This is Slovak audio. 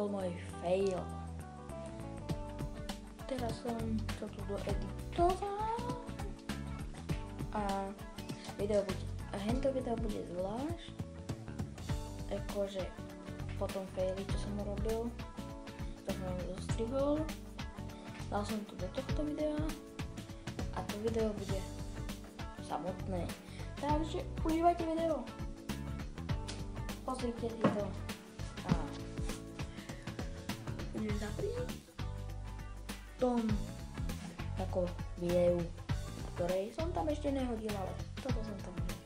bol môj fail. Teraz som to tu doeditoval a hento video bude zvlášť, akože po tom faili, čo som urobil, to som zostrihol, dal som to do tohto videa a to video bude samotné. Takže užívajte video. Pozrite si to a budem zapri tom takom videu, ktorej som tam ešte nehodil, ale toto som tam hodil.